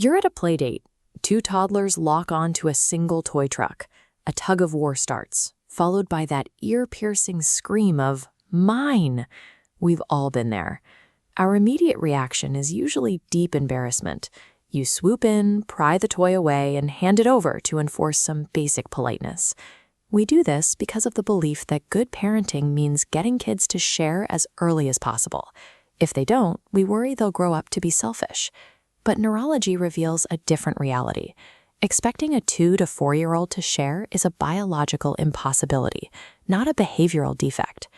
You're at a playdate. Two toddlers lock onto a single toy truck. A tug of war starts, followed by that ear-piercing scream of, "Mine!" We've all been there. Our immediate reaction is usually deep embarrassment. You swoop in, pry the toy away, and hand it over to enforce some basic politeness. We do this because of the belief that good parenting means getting kids to share as early as possible. If they don't, we worry they'll grow up to be selfish. But neurology reveals a different reality. Expecting a 2 to 4-year-old to share is a biological impossibility, not a behavioral defect.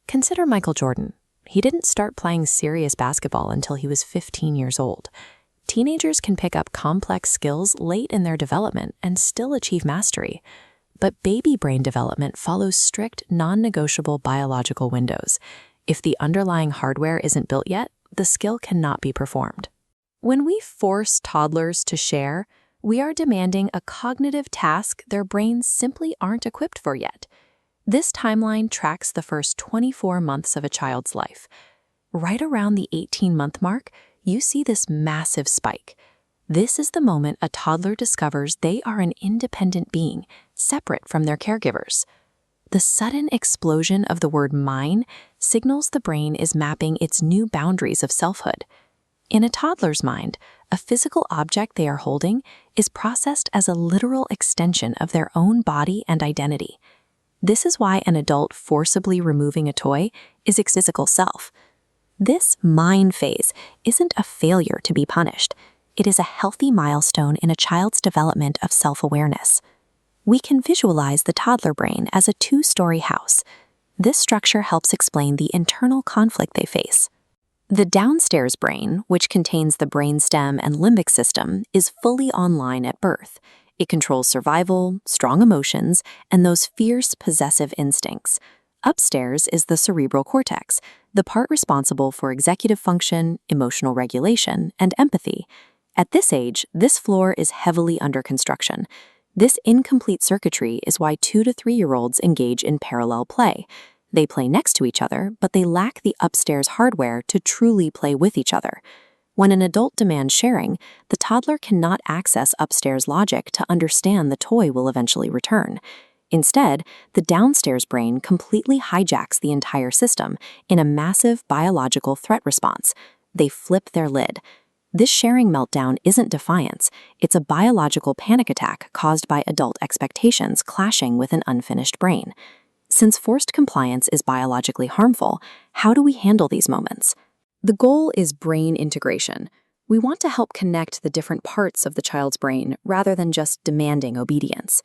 Consider Michael Jordan. He didn't start playing serious basketball until he was 15 years old. Teenagers can pick up complex skills late in their development and still achieve mastery. But baby brain development follows strict, non-negotiable biological windows. If the underlying hardware isn't built yet, the skill cannot be performed. When we force toddlers to share, we are demanding a cognitive task their brains simply aren't equipped for yet. This timeline tracks the first 24 months of a child's life. Right around the 18-month mark, you see this massive spike. This is the moment a toddler discovers they are an independent being, separate from their caregivers. The sudden explosion of the word mine signals the brain is mapping its new boundaries of selfhood. In a toddler's mind, a physical object they are holding is processed as a literal extension of their own body and identity. This is why an adult forcibly removing a toy is its physical self. This mine phase isn't a failure to be punished. It is a healthy milestone in a child's development of self-awareness. We can visualize the toddler brain as a 2-story house. This structure helps explain the internal conflict they face. The downstairs brain, which contains the brainstem and limbic system, is fully online at birth. It controls survival, strong emotions, and those fierce possessive instincts. Upstairs is the cerebral cortex, the part responsible for executive function, emotional regulation, and empathy. At this age, this floor is heavily under construction. This incomplete circuitry is why 2 to 3-year-olds engage in parallel play. They play next to each other, but they lack the upstairs hardware to truly play with each other. When an adult demands sharing, the toddler cannot access upstairs logic to understand the toy will eventually return. Instead, the downstairs brain completely hijacks the entire system in a massive biological threat response. They flip their lid. This sharing meltdown isn't defiance, it's a biological panic attack caused by adult expectations clashing with an unfinished brain. Since forced compliance is biologically harmful, how do we handle these moments? The goal is brain integration. We want to help connect the different parts of the child's brain rather than just demanding obedience.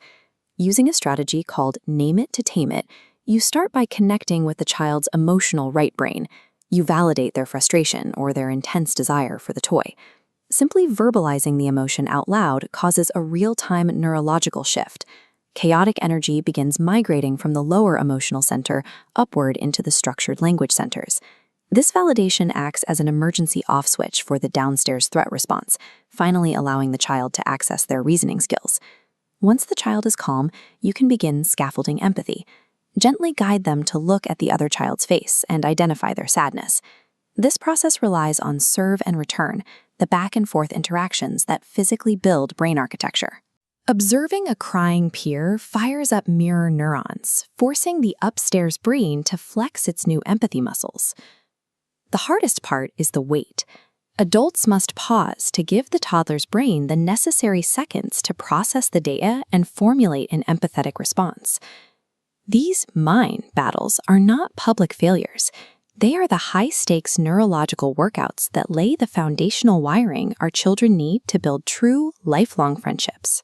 Using a strategy called Name It to Tame It, you start by connecting with the child's emotional right brain. You validate their frustration or their intense desire for the toy. Simply verbalizing the emotion out loud causes a real-time neurological shift. Chaotic energy begins migrating from the lower emotional center upward into the structured language centers. This validation acts as an emergency off switch for the downstairs threat response, finally allowing the child to access their reasoning skills. Once the child is calm, you can begin scaffolding empathy. Gently guide them to look at the other child's face and identify their sadness. This process relies on serve and return, the back and forth interactions that physically build brain architecture. Observing a crying peer fires up mirror neurons, forcing the upstairs brain to flex its new empathy muscles. The hardest part is the wait. Adults must pause to give the toddler's brain the necessary seconds to process the data and formulate an empathetic response. These mind battles are not public failures. They are the high-stakes neurological workouts that lay the foundational wiring our children need to build true, lifelong friendships.